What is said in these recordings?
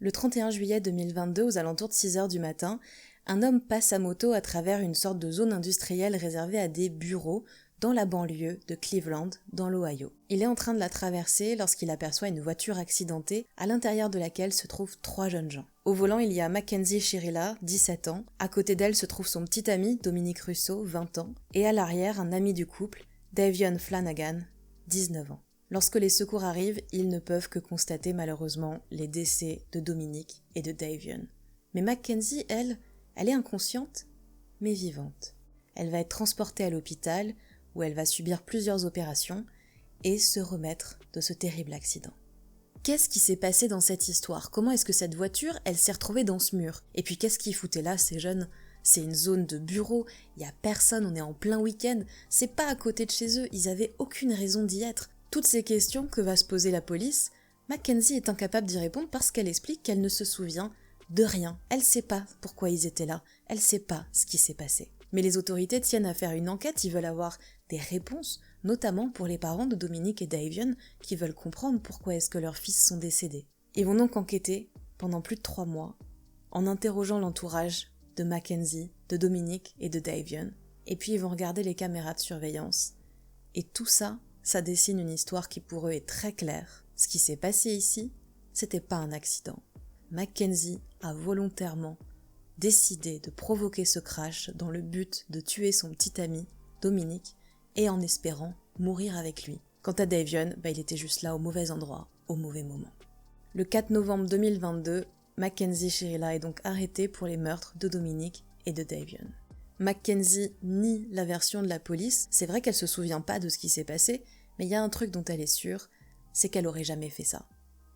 Le 31 juillet 2022, aux alentours de 6 heures du matin, un homme passe à moto à travers une sorte de zone industrielle réservée à des bureaux dans la banlieue de Cleveland, dans l'Ohio. Il est en train de la traverser lorsqu'il aperçoit une voiture accidentée à l'intérieur de laquelle se trouvent 3 jeunes gens. Au volant, il y a Mackenzie Shirilla, 17 ans. À côté d'elle se trouve son petit ami, Dominique Russo, 20 ans. Et à l'arrière, un ami du couple, Davion Flanagan, 19 ans. Lorsque les secours arrivent, ils ne peuvent que constater malheureusement les décès de Dominique et de Davion. Mais Mackenzie, elle est inconsciente, mais vivante. Elle va être transportée à l'hôpital, où elle va subir plusieurs opérations et se remettre de ce terrible accident. Qu'est-ce qui s'est passé dans cette histoire? Comment est-ce que cette voiture, elle s'est retrouvée dans ce mur? Et puis qu'est-ce qu'ils foutaient là, ces jeunes? C'est une zone de bureau, il y a personne, on est en plein week-end, c'est pas à côté de chez eux, ils avaient aucune raison d'y être. Toutes ces questions que va se poser la police, Mackenzie est incapable d'y répondre parce qu'elle explique qu'elle ne se souvient de rien. Elle sait pas pourquoi ils étaient là, elle sait pas ce qui s'est passé. Mais les autorités tiennent à faire une enquête, ils veulent avoir des réponses, notamment pour les parents de Dominique et Davion qui veulent comprendre pourquoi est-ce que leurs fils sont décédés. Ils vont donc enquêter pendant plus de 3 mois, en interrogeant l'entourage de Mackenzie, de Dominique et de Davion, et puis ils vont regarder les caméras de surveillance. Et tout ça, ça dessine une histoire qui pour eux est très claire. Ce qui s'est passé ici, c'était pas un accident. Mackenzie a volontairement décidé de provoquer ce crash dans le but de tuer son petit ami, Dominique, et en espérant mourir avec lui. Quant à Davion, il était juste là au mauvais endroit, au mauvais moment. Le 4 novembre 2022, Mackenzie Shirilla est donc arrêtée pour les meurtres de Dominique et de Davion. Mackenzie nie la version de la police, c'est vrai qu'elle se souvient pas de ce qui s'est passé, mais il y a un truc dont elle est sûre, c'est qu'elle aurait jamais fait ça.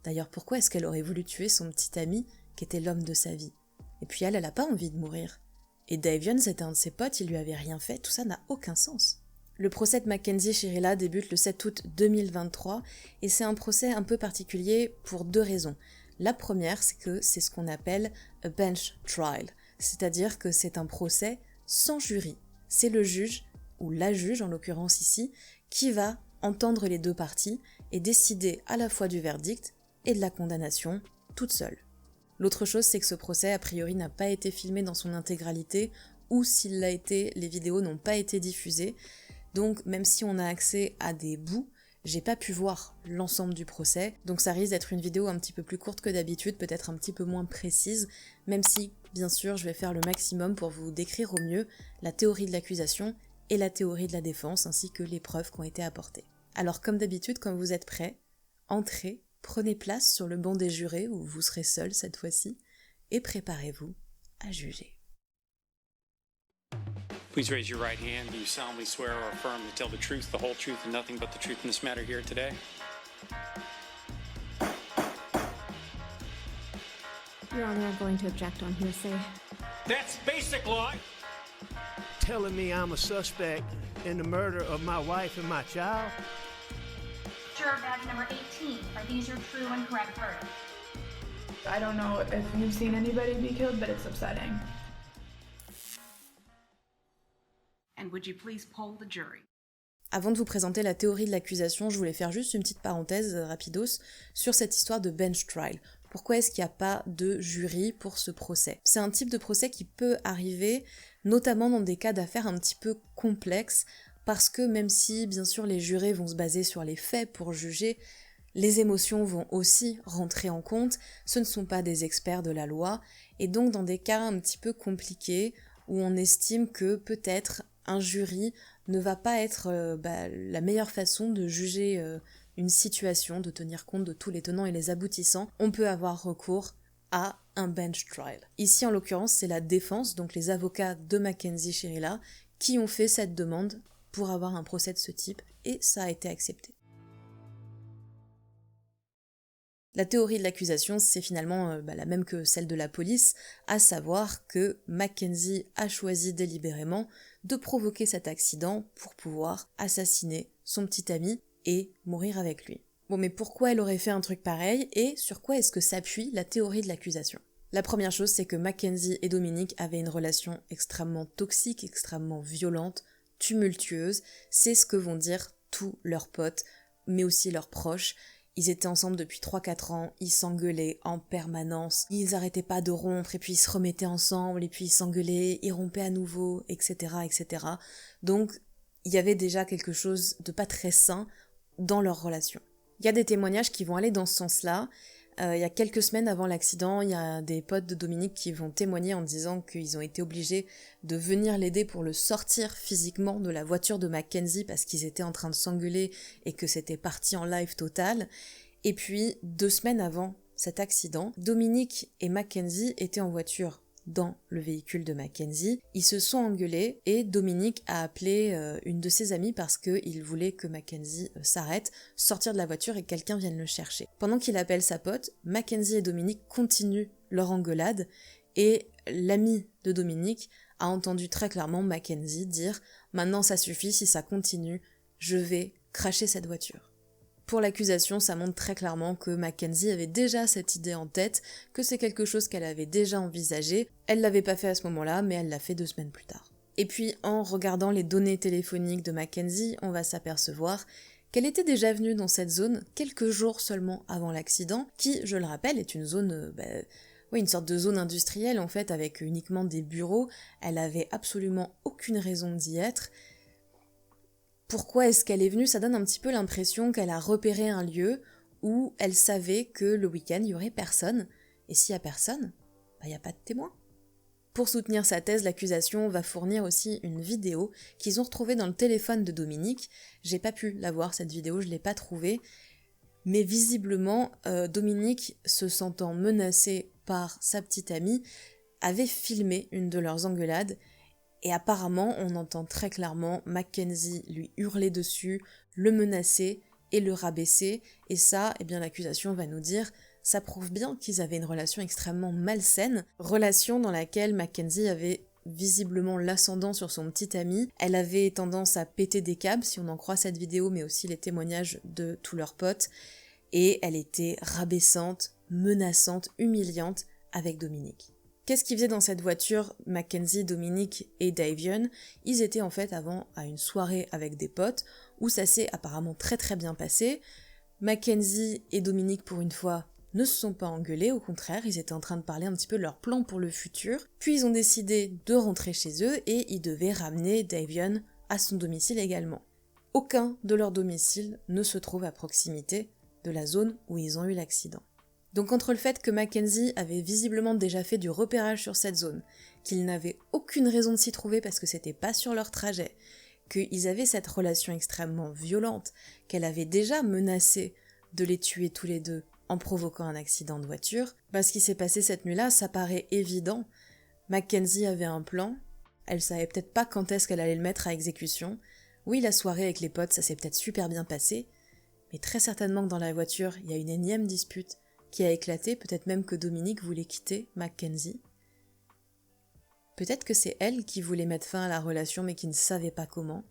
D'ailleurs, pourquoi est-ce qu'elle aurait voulu tuer son petit ami qui était l'homme de sa vie? Et puis elle a pas envie de mourir. Et Davion, c'était un de ses potes, il lui avait rien fait, tout ça n'a aucun sens. Le procès de Mackenzie Shirilla débute le 7 août 2023 et c'est un procès un peu particulier pour 2 raisons. La première, c'est que c'est ce qu'on appelle a bench trial, c'est-à-dire que c'est un procès sans jury. C'est le juge, ou la juge en l'occurrence ici, qui va entendre les 2 parties et décider à la fois du verdict et de la condamnation toute seule. L'autre chose, c'est que ce procès, a priori, n'a pas été filmé dans son intégralité, ou s'il l'a été, les vidéos n'ont pas été diffusées. Donc, même si on a accès à des bouts, j'ai pas pu voir l'ensemble du procès, donc ça risque d'être une vidéo un petit peu plus courte que d'habitude, peut-être un petit peu moins précise, même si, bien sûr, je vais faire le maximum pour vous décrire au mieux la théorie de l'accusation et la théorie de la défense, ainsi que les preuves qui ont été apportées. Alors, comme d'habitude, quand vous êtes prêts, entrez, prenez place sur le banc des jurés, où vous serez seul cette fois-ci, et préparez-vous à juger. Please raise your right hand. Do you solemnly swear or affirm to tell the truth, the whole truth, and nothing but the truth in this matter here today? Your Honor, I'm going to object on hearsay. That's basic law. Telling me I'm a suspect in the murder of my wife and my child? Juror badge number 18. Are these your true and correct verdicts? I don't know if you've seen anybody be killed, but it's upsetting. And would you please poll the jury? Avant de vous présenter la théorie de l'accusation, je voulais faire juste une petite parenthèse rapidos sur cette histoire de bench trial. Pourquoi est-ce qu'il n'y a pas de jury pour ce procès? C'est un type de procès qui peut arriver, notamment dans des cas d'affaires un petit peu complexes, parce que même si, bien sûr, les jurés vont se baser sur les faits pour juger, les émotions vont aussi rentrer en compte, ce ne sont pas des experts de la loi, et donc dans des cas un petit peu compliqués, où on estime que peut-être un jury ne va pas être la meilleure façon de juger une situation, de tenir compte de tous les tenants et les aboutissants, on peut avoir recours à un bench trial. Ici, en l'occurrence, c'est la défense, donc les avocats de Mackenzie Shirilla, qui ont fait cette demande pour avoir un procès de ce type, et ça a été accepté. La théorie de l'accusation, c'est finalement la même que celle de la police, à savoir que Mackenzie a choisi délibérément de provoquer cet accident pour pouvoir assassiner son petit ami et mourir avec lui. Bon, mais pourquoi elle aurait fait un truc pareil, et sur quoi est-ce que s'appuie la théorie de l'accusation? La première chose, c'est que Mackenzie et Dominique avaient une relation extrêmement toxique, extrêmement violente, tumultueuse, c'est ce que vont dire tous leurs potes, mais aussi leurs proches. Ils étaient ensemble depuis 3-4 ans, ils s'engueulaient en permanence, ils arrêtaient pas de rompre, et puis ils se remettaient ensemble, et puis ils s'engueulaient, ils rompaient à nouveau, etc., etc. Donc, il y avait déjà quelque chose de pas très sain dans leur relation. Il y a des témoignages qui vont aller dans ce sens-là. Il y a quelques semaines avant l'accident, il y a des potes de Dominic qui vont témoigner en disant qu'ils ont été obligés de venir l'aider pour le sortir physiquement de la voiture de Mackenzie parce qu'ils étaient en train de s'engueuler et que c'était parti en live total. Et puis, 2 semaines avant cet accident, Dominic et Mackenzie étaient en voiture dans le véhicule de Mackenzie. Ils se sont engueulés et Dominic a appelé une de ses amies parce qu'il voulait que Mackenzie s'arrête, sortir de la voiture et que quelqu'un vienne le chercher. Pendant qu'il appelle sa pote, Mackenzie et Dominic continuent leur engueulade et l'ami de Dominic a entendu très clairement Mackenzie dire « Maintenant ça suffit, si ça continue, je vais cracher cette voiture ». Pour l'accusation, ça montre très clairement que Mackenzie avait déjà cette idée en tête, que c'est quelque chose qu'elle avait déjà envisagé. Elle l'avait pas fait à ce moment-là, mais elle l'a fait 2 semaines plus tard. Et puis, en regardant les données téléphoniques de Mackenzie, on va s'apercevoir qu'elle était déjà venue dans cette zone quelques jours seulement avant l'accident, qui, je le rappelle, est une zone, une sorte de zone industrielle en fait, avec uniquement des bureaux. Elle avait absolument aucune raison d'y être. Pourquoi est-ce qu'elle est venue? Ça donne un petit peu l'impression qu'elle a repéré un lieu où elle savait que le week-end, il y aurait personne. Et s'il y a personne, il n'y a pas de témoin. Pour soutenir sa thèse, l'accusation va fournir aussi une vidéo qu'ils ont retrouvée dans le téléphone de Dominic. J'ai pas pu la voir, cette vidéo, je l'ai pas trouvée. Mais visiblement, Dominic, se sentant menacé par sa petite amie, avait filmé une de leurs engueulades. Et apparemment, on entend très clairement Mackenzie lui hurler dessus, le menacer et le rabaisser. Et ça, l'accusation va nous dire, ça prouve bien qu'ils avaient une relation extrêmement malsaine, relation dans laquelle Mackenzie avait visiblement l'ascendant sur son petit ami. Elle avait tendance à péter des câbles, si on en croit cette vidéo, mais aussi les témoignages de tous leurs potes. Et elle était rabaissante, menaçante, humiliante avec Dominic. Qu'est-ce qu'ils faisaient dans cette voiture, Mackenzie, Dominic et Davion? Ils étaient en fait avant à une soirée avec des potes, où ça s'est apparemment très très bien passé. Mackenzie et Dominic, pour une fois, ne se sont pas engueulés, au contraire, ils étaient en train de parler un petit peu de leur plan pour le futur. Puis ils ont décidé de rentrer chez eux et ils devaient ramener Davion à son domicile également. Aucun de leurs domiciles ne se trouve à proximité de la zone où ils ont eu l'accident. Donc entre le fait que Mackenzie avait visiblement déjà fait du repérage sur cette zone, qu'ils n'avaient aucune raison de s'y trouver parce que c'était pas sur leur trajet, qu'ils avaient cette relation extrêmement violente, qu'elle avait déjà menacé de les tuer tous les deux en provoquant un accident de voiture, ce qui s'est passé cette nuit-là, ça paraît évident. Mackenzie avait un plan, elle savait peut-être pas quand est-ce qu'elle allait le mettre à exécution. Oui, la soirée avec les potes, ça s'est peut-être super bien passé, mais très certainement que dans la voiture, il y a une énième dispute qui a éclaté, peut-être même que Dominic voulait quitter Mackenzie. Peut-être que c'est elle qui voulait mettre fin à la relation mais qui ne savait pas comment.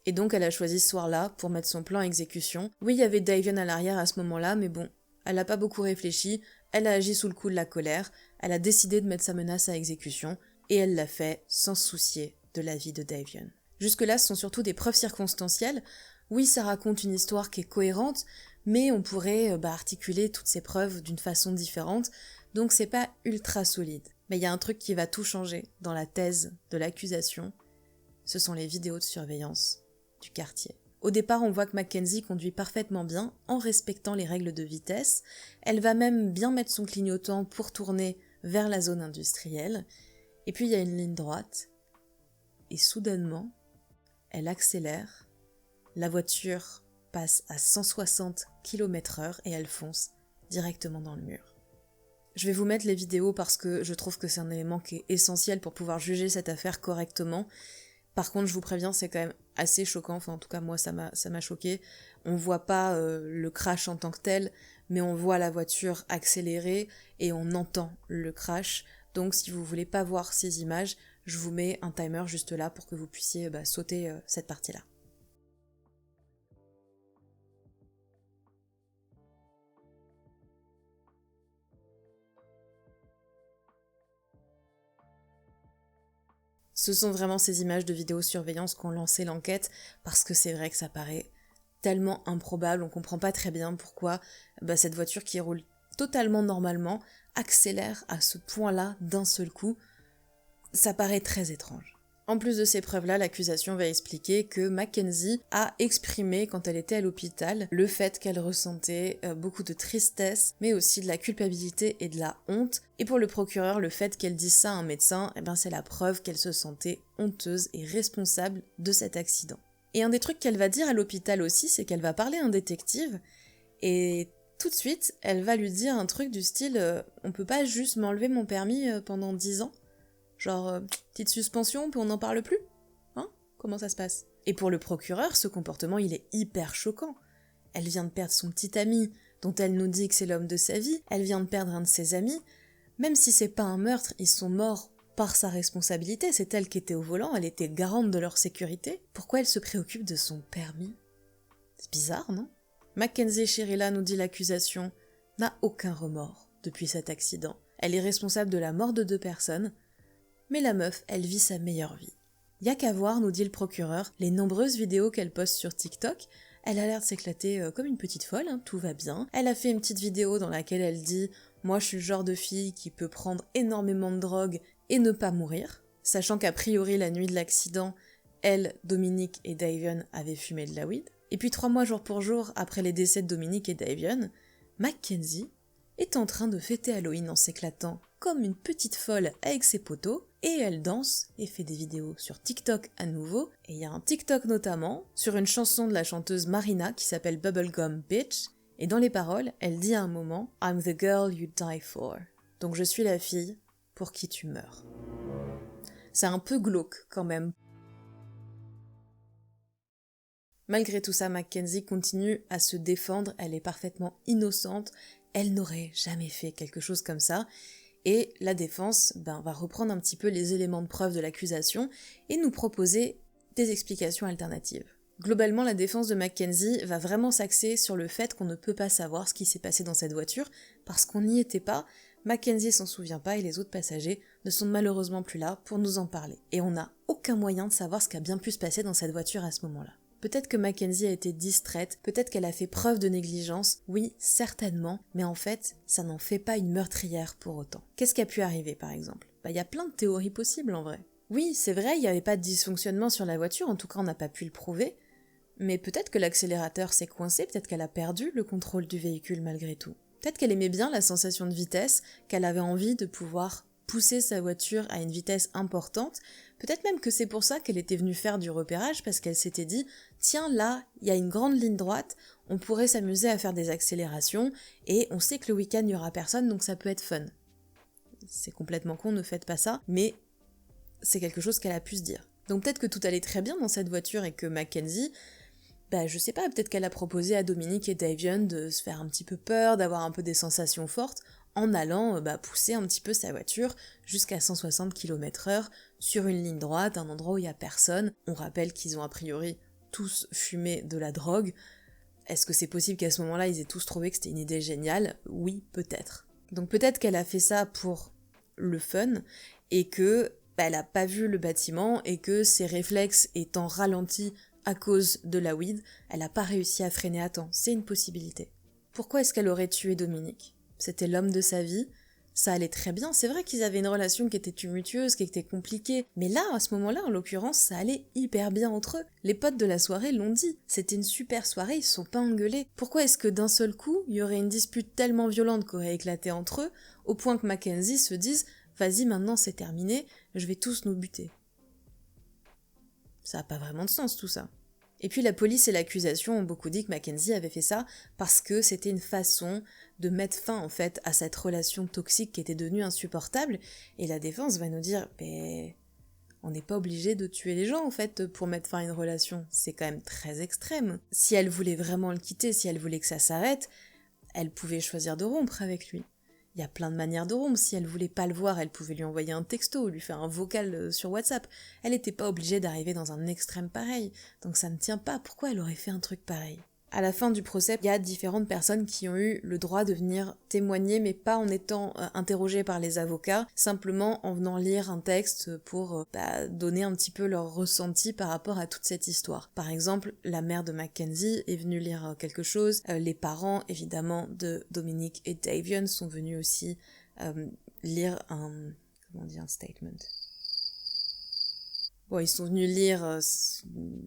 Et donc elle a choisi ce soir-là pour mettre son plan à exécution. Oui, il y avait Davion à l'arrière à ce moment-là, mais bon, elle n'a pas beaucoup réfléchi, elle a agi sous le coup de la colère, elle a décidé de mettre sa menace à exécution, et elle l'a fait sans se soucier de la vie de Davion. Jusque-là, ce sont surtout des preuves circonstancielles. Oui, ça raconte une histoire qui est cohérente, mais on pourrait articuler toutes ces preuves d'une façon différente, donc c'est pas ultra solide. Mais il y a un truc qui va tout changer dans la thèse de l'accusation, ce sont les vidéos de surveillance du quartier. Au départ, on voit que Mackenzie conduit parfaitement bien, en respectant les règles de vitesse, elle va même bien mettre son clignotant pour tourner vers la zone industrielle, et puis il y a une ligne droite, et soudainement, elle accélère, la voiture passe à 160 km/h et elle fonce directement dans le mur. Je vais vous mettre les vidéos parce que je trouve que c'est un élément qui est essentiel pour pouvoir juger cette affaire correctement. Par contre, je vous préviens, c'est quand même assez choquant, enfin en tout cas moi ça m'a choqué. On voit pas le crash en tant que tel, mais on voit la voiture accélérer et on entend le crash. Donc si vous voulez pas voir ces images, je vous mets un timer juste là pour que vous puissiez sauter cette partie-là. Ce sont vraiment ces images de vidéosurveillance qui ont lancé l'enquête, parce que c'est vrai que ça paraît tellement improbable, on comprend pas très bien pourquoi cette voiture qui roule totalement normalement accélère à ce point-là d'un seul coup. Ça paraît très étrange. En plus de ces preuves-là, l'accusation va expliquer que Mackenzie a exprimé, quand elle était à l'hôpital, le fait qu'elle ressentait beaucoup de tristesse, mais aussi de la culpabilité et de la honte. Et pour le procureur, le fait qu'elle dise ça à un médecin, c'est la preuve qu'elle se sentait honteuse et responsable de cet accident. Et un des trucs qu'elle va dire à l'hôpital aussi, c'est qu'elle va parler à un détective, et tout de suite, elle va lui dire un truc du style « On peut pas juste m'enlever mon permis pendant 10 ans ?» Genre, petite suspension, puis on n'en parle plus ? Hein ? Comment ça se passe ? Et pour le procureur, ce comportement, il est hyper choquant. Elle vient de perdre son petit ami, dont elle nous dit que c'est l'homme de sa vie, elle vient de perdre un de ses amis. Même si c'est pas un meurtre, ils sont morts par sa responsabilité, c'est elle qui était au volant, elle était garante de leur sécurité. Pourquoi elle se préoccupe de son permis ? C'est bizarre, non ? Mackenzie Sherilla, nous dit l'accusation, n'a aucun remords depuis cet accident. Elle est responsable de la mort de 2 personnes, mais la meuf, elle vit sa meilleure vie. Y'a qu'à voir, nous dit le procureur, les nombreuses vidéos qu'elle poste sur TikTok. Elle a l'air de s'éclater comme une petite folle, tout va bien. Elle a fait une petite vidéo dans laquelle elle dit « Moi, je suis le genre de fille qui peut prendre énormément de drogue et ne pas mourir », sachant qu'a priori, la nuit de l'accident, elle, Dominique et Davion avaient fumé de la weed. Et puis 3 mois jour pour jour après les décès de Dominique et Davion, Mackenzie est en train de fêter Halloween en s'éclatant comme une petite folle avec ses potos, et elle danse et fait des vidéos sur TikTok à nouveau, et il y a un TikTok notamment sur une chanson de la chanteuse Marina qui s'appelle Bubblegum Bitch, et dans les paroles, elle dit à un moment « I'm the girl you die for », donc je suis la fille pour qui tu meurs. C'est un peu glauque quand même. Malgré tout ça, Mackenzie continue à se défendre, elle est parfaitement innocente, elle n'aurait jamais fait quelque chose comme ça, et la défense va reprendre un petit peu les éléments de preuve de l'accusation et nous proposer des explications alternatives. Globalement, la défense de Mackenzie va vraiment s'axer sur le fait qu'on ne peut pas savoir ce qui s'est passé dans cette voiture parce qu'on n'y était pas, Mackenzie s'en souvient pas et les autres passagers ne sont malheureusement plus là pour nous en parler. Et on n'a aucun moyen de savoir ce qui a bien pu se passer dans cette voiture à ce moment-là. Peut-être que Mackenzie a été distraite, peut-être qu'elle a fait preuve de négligence, oui, certainement, mais en fait, ça n'en fait pas une meurtrière pour autant. Qu'est-ce qui a pu arriver par exemple ? Y a plein de théories possibles en vrai. Oui, c'est vrai, il n'y avait pas de dysfonctionnement sur la voiture, en tout cas on n'a pas pu le prouver, mais peut-être que l'accélérateur s'est coincé, peut-être qu'elle a perdu le contrôle du véhicule malgré tout. Peut-être qu'elle aimait bien la sensation de vitesse, qu'elle avait envie de pouvoir pousser sa voiture à une vitesse importante, peut-être même que c'est pour ça qu'elle était venue faire du repérage, parce qu'elle s'était dit « Tiens, là, il y a une grande ligne droite, on pourrait s'amuser à faire des accélérations, et on sait que le week-end, il n'y aura personne, donc ça peut être fun. » C'est complètement con, ne faites pas ça, mais c'est quelque chose qu'elle a pu se dire. Donc peut-être que tout allait très bien dans cette voiture et que Mackenzie, je sais pas, peut-être qu'elle a proposé à Dominique et Davion de se faire un petit peu peur, d'avoir un peu des sensations fortes, en allant pousser un petit peu sa voiture jusqu'à 160 km/h sur une ligne droite, un endroit où il n'y a personne. On rappelle qu'ils ont a priori tous fumé de la drogue. Est-ce que c'est possible qu'à ce moment-là, ils aient tous trouvé que c'était une idée géniale ? Oui, peut-être. Donc peut-être qu'elle a fait ça pour le fun, et que elle a pas vu le bâtiment, et que ses réflexes étant ralentis à cause de la weed, elle a pas réussi à freiner à temps. C'est une possibilité. Pourquoi est-ce qu'elle aurait tué Dominique ? C'était l'homme de sa vie, ça allait très bien, c'est vrai qu'ils avaient une relation qui était tumultueuse, qui était compliquée, mais là, à ce moment-là, en l'occurrence, ça allait hyper bien entre eux. Les potes de la soirée l'ont dit, c'était une super soirée, ils se sont pas engueulés. Pourquoi est-ce que d'un seul coup, il y aurait une dispute tellement violente qui aurait éclaté entre eux, au point que Mackenzie se dise « Vas-y, maintenant c'est terminé, je vais tous nous buter ». Ça a pas vraiment de sens tout ça. Et puis la police et l'accusation ont beaucoup dit que Mackenzie avait fait ça parce que c'était une façon de mettre fin en fait à cette relation toxique qui était devenue insupportable, et la défense va nous dire on n'est pas obligé de tuer les gens en fait pour mettre fin à une relation, c'est quand même très extrême. Si elle voulait vraiment le quitter, si elle voulait que ça s'arrête, elle pouvait choisir de rompre avec lui. Il y a plein de manières de rompre, si elle voulait pas le voir, elle pouvait lui envoyer un texto, lui faire un vocal sur WhatsApp. Elle n'était pas obligée d'arriver dans un extrême pareil, donc ça ne tient pas, pourquoi elle aurait fait un truc pareil ? À la fin du procès, il y a différentes personnes qui ont eu le droit de venir témoigner, mais pas en étant interrogées par les avocats, simplement en venant lire un texte pour donner un petit peu leur ressenti par rapport à toute cette histoire. Par exemple, la mère de Mackenzie est venue lire quelque chose, les parents, évidemment, de Dominic et Davion sont venus aussi lire un statement. Bon, ils sont venus lire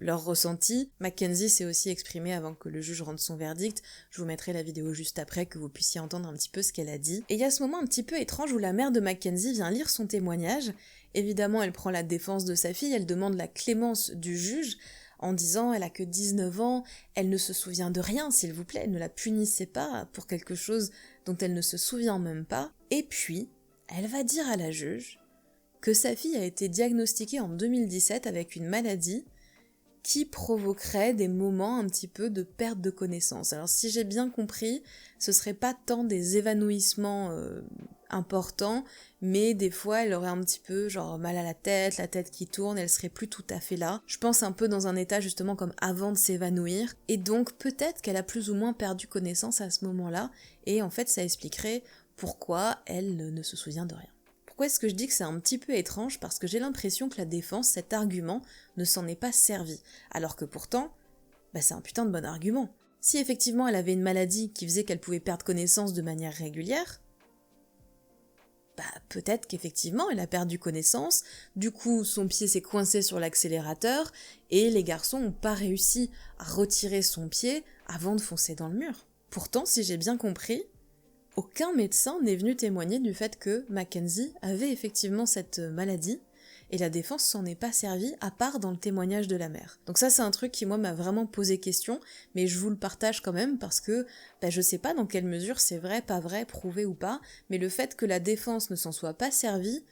leur ressenti. Mackenzie s'est aussi exprimée avant que le juge rende son verdict. Je vous mettrai la vidéo juste après, que vous puissiez entendre un petit peu ce qu'elle a dit. Et il y a ce moment un petit peu étrange où la mère de Mackenzie vient lire son témoignage. Évidemment, elle prend la défense de sa fille, elle demande la clémence du juge, en disant elle a que 19 ans, elle ne se souvient de rien, s'il vous plaît, ne la punissez pas pour quelque chose dont elle ne se souvient même pas. Et puis, elle va dire à la juge que sa fille a été diagnostiquée en 2017 avec une maladie qui provoquerait des moments un petit peu de perte de connaissance. Alors si j'ai bien compris, ce serait pas tant des évanouissements importants, mais des fois elle aurait un petit peu genre mal à la tête qui tourne, elle serait plus tout à fait là. Je pense un peu dans un état justement comme avant de s'évanouir, et donc peut-être qu'elle a plus ou moins perdu connaissance à ce moment-là, et en fait ça expliquerait pourquoi elle ne se souvient de rien. Pourquoi est-ce que je dis que c'est un petit peu étrange? Parce que j'ai l'impression que la défense, cet argument, ne s'en est pas servi. Alors que pourtant, c'est un putain de bon argument. Si effectivement elle avait une maladie qui faisait qu'elle pouvait perdre connaissance de manière régulière, peut-être qu'effectivement elle a perdu connaissance, du coup son pied s'est coincé sur l'accélérateur, et les garçons n'ont pas réussi à retirer son pied avant de foncer dans le mur. Pourtant, si j'ai bien compris, aucun médecin n'est venu témoigner du fait que Mackenzie avait effectivement cette maladie, et la défense s'en est pas servie à part dans le témoignage de la mère. Donc ça c'est un truc qui moi m'a vraiment posé question, mais je vous le partage quand même parce que je sais pas dans quelle mesure c'est vrai, pas vrai, prouvé ou pas, mais le fait que la défense ne s'en soit pas servie,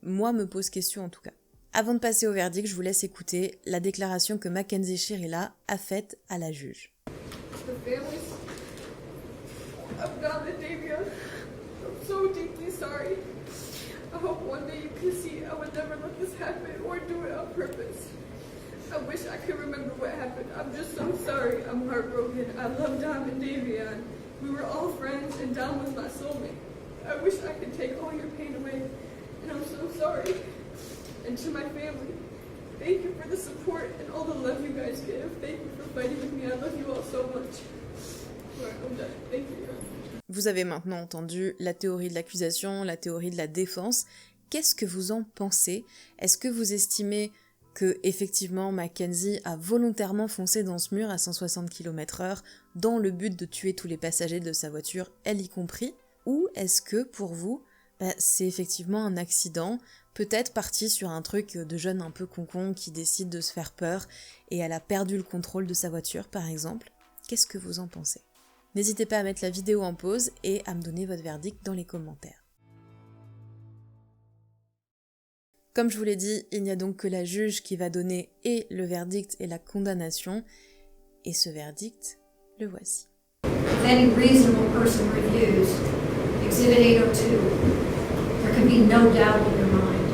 moi me pose question en tout cas. Avant de passer au verdict, je vous laisse écouter la déclaration que Mackenzie Shirilla a faite à la juge. I'm Val and Davion. I'm so deeply sorry. I hope one day you can see I would never let this happen or do it on purpose. I wish I could remember what happened. I'm just so sorry. I'm heartbroken. I love Dom and Davion. We were all friends and Dom was my soulmate. I wish I could take all your pain away. And I'm so sorry. And to my family, thank you for the support and all the love you guys give. Thank you for fighting with me. I love you all so much. I'm done. Thank you. Vous avez maintenant entendu la théorie de l'accusation, la théorie de la défense. Qu'est-ce que vous en pensez? Est-ce que vous estimez que effectivement Mackenzie a volontairement foncé dans ce mur à 160 km/h dans le but de tuer tous les passagers de sa voiture, elle y compris? Ou est-ce que pour vous, c'est effectivement un accident, peut-être parti sur un truc de jeune un peu concon qui décide de se faire peur et elle a perdu le contrôle de sa voiture par exemple? Qu'est-ce que vous en pensez? N'hésitez pas à mettre la vidéo en pause et à me donner votre verdict dans les commentaires. Comme je vous l'ai dit, il n'y a donc que la juge qui va donner et le verdict et la condamnation. Et ce verdict, le voici. If any reasonable person reviews Exhibit 802, there can be no doubt in your mind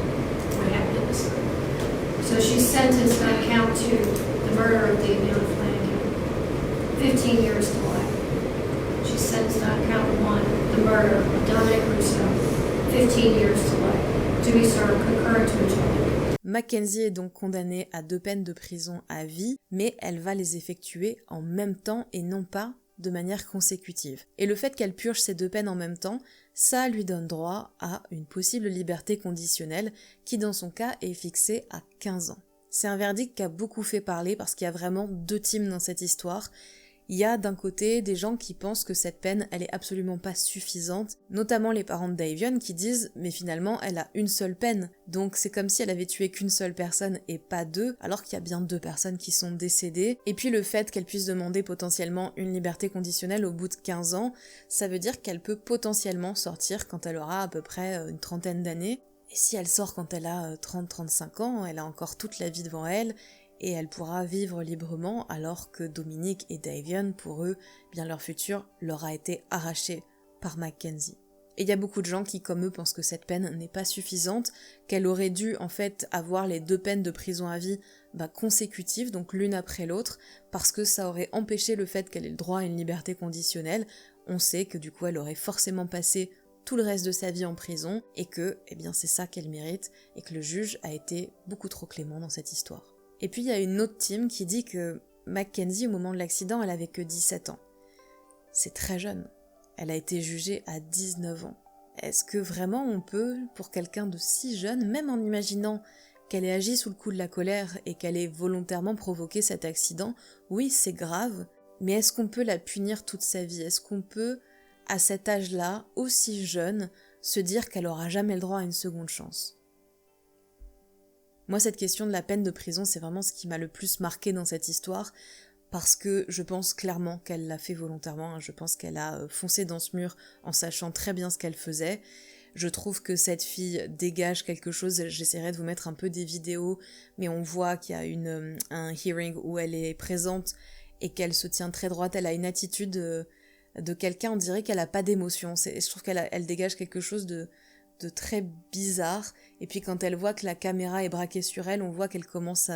what happened in this room. So she's sentenced on count 2, the murder of Davion Flanagan, 15 years to life. She's sentenced on count 1, the murder of Dominic Rousseau, 15 years to life, to be served concurrent to each other. Mackenzie est donc condamnée à 2 peines de prison à vie, mais elle va les effectuer en même temps et non pas de manière consécutive. Et le fait qu'elle purge ces 2 peines en même temps, ça lui donne droit à une possible liberté conditionnelle qui dans son cas est fixée à 15 ans. C'est un verdict qui a beaucoup fait parler parce qu'il y a vraiment 2 teams dans cette histoire. Il y a d'un côté des gens qui pensent que cette peine, elle est absolument pas suffisante, notamment les parents de Davion qui disent « mais finalement elle a une seule peine, donc c'est comme si elle avait tué qu'une seule personne et pas 2, alors qu'il y a bien 2 personnes qui sont décédées. » Et puis le fait qu'elle puisse demander potentiellement une liberté conditionnelle au bout de 15 ans, ça veut dire qu'elle peut potentiellement sortir quand elle aura à peu près une trentaine d'années. Et si elle sort quand elle a 30-35 ans, elle a encore toute la vie devant elle, et elle pourra vivre librement alors que Dominic et Davion, pour eux, bien leur futur leur a été arraché par Mackenzie. Et il y a beaucoup de gens qui, comme eux, pensent que cette peine n'est pas suffisante, qu'elle aurait dû en fait avoir les 2 peines de prison à vie consécutives, donc l'une après l'autre, parce que ça aurait empêché le fait qu'elle ait le droit à une liberté conditionnelle. On sait que du coup elle aurait forcément passé tout le reste de sa vie en prison, et que c'est ça qu'elle mérite, et que le juge a été beaucoup trop clément dans cette histoire. Et puis il y a une autre team qui dit que Mackenzie, au moment de l'accident, elle avait que 17 ans. C'est très jeune. Elle a été jugée à 19 ans. Est-ce que vraiment on peut, pour quelqu'un de si jeune, même en imaginant qu'elle ait agi sous le coup de la colère et qu'elle ait volontairement provoqué cet accident, oui, c'est grave, mais est-ce qu'on peut la punir toute sa vie? Est-ce qu'on peut, à cet âge-là, aussi jeune, se dire qu'elle aura jamais le droit à une seconde chance? Moi, cette question de la peine de prison, c'est vraiment ce qui m'a le plus marqué dans cette histoire, parce que je pense clairement qu'elle l'a fait volontairement, je pense qu'elle a foncé dans ce mur en sachant très bien ce qu'elle faisait. Je trouve que cette fille dégage quelque chose, j'essaierai de vous mettre un peu des vidéos, mais on voit qu'il y a un hearing où elle est présente et qu'elle se tient très droite, elle a une attitude de quelqu'un, on dirait qu'elle a pas d'émotion, je trouve qu'elle dégage quelque chose de très bizarre, et puis quand elle voit que la caméra est braquée sur elle, on voit qu'elle commence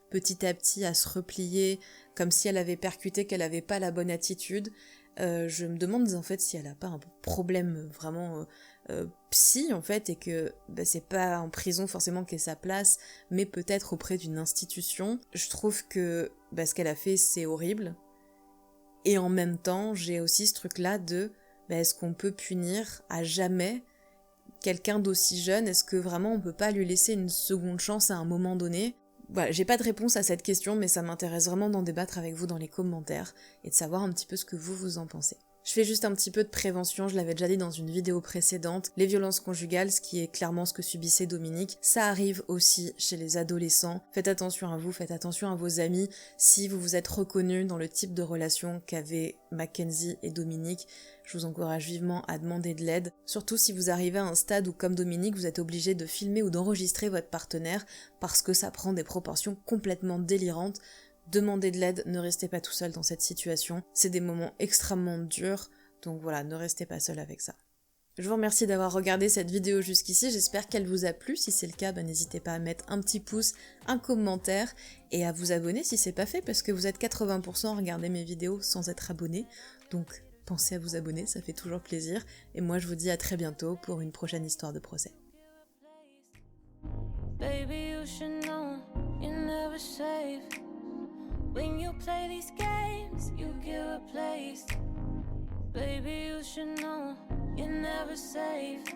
petit à petit à se replier, comme si elle avait percuté qu'elle avait pas la bonne attitude. Je me demande en fait si elle a pas un problème vraiment psy en fait, et que c'est pas en prison forcément qu'est sa place, mais peut-être auprès d'une institution. Je trouve que ce qu'elle a fait c'est horrible, et en même temps j'ai aussi ce truc là de est-ce qu'on peut punir à jamais quelqu'un d'aussi jeune? Est-ce que vraiment on peut pas lui laisser une seconde chance à un moment donné? Voilà, j'ai pas de réponse à cette question, mais ça m'intéresse vraiment d'en débattre avec vous dans les commentaires et de savoir un petit peu ce que vous en pensez. Je fais juste un petit peu de prévention, je l'avais déjà dit dans une vidéo précédente, les violences conjugales, ce qui est clairement ce que subissait Dominique, ça arrive aussi chez les adolescents. Faites attention à vous, faites attention à vos amis, si vous vous êtes reconnus dans le type de relation qu'avaient Mackenzie et Dominique, je vous encourage vivement à demander de l'aide, surtout si vous arrivez à un stade où, comme Dominique, vous êtes obligé de filmer ou d'enregistrer votre partenaire parce que ça prend des proportions complètement délirantes. Demandez de l'aide, ne restez pas tout seul dans cette situation, c'est des moments extrêmement durs, donc voilà, ne restez pas seul avec ça. Je vous remercie d'avoir regardé cette vidéo jusqu'ici, j'espère qu'elle vous a plu, si c'est le cas, n'hésitez pas à mettre un petit pouce, un commentaire, et à vous abonner si c'est pas fait, parce que vous êtes 80% à regarder mes vidéos sans être abonné, donc pensez à vous abonner, ça fait toujours plaisir, et moi je vous dis à très bientôt pour une prochaine histoire de procès. Baby, you should know you're never safe. When you play these games, you get replaced. Baby, you should know you're never safe.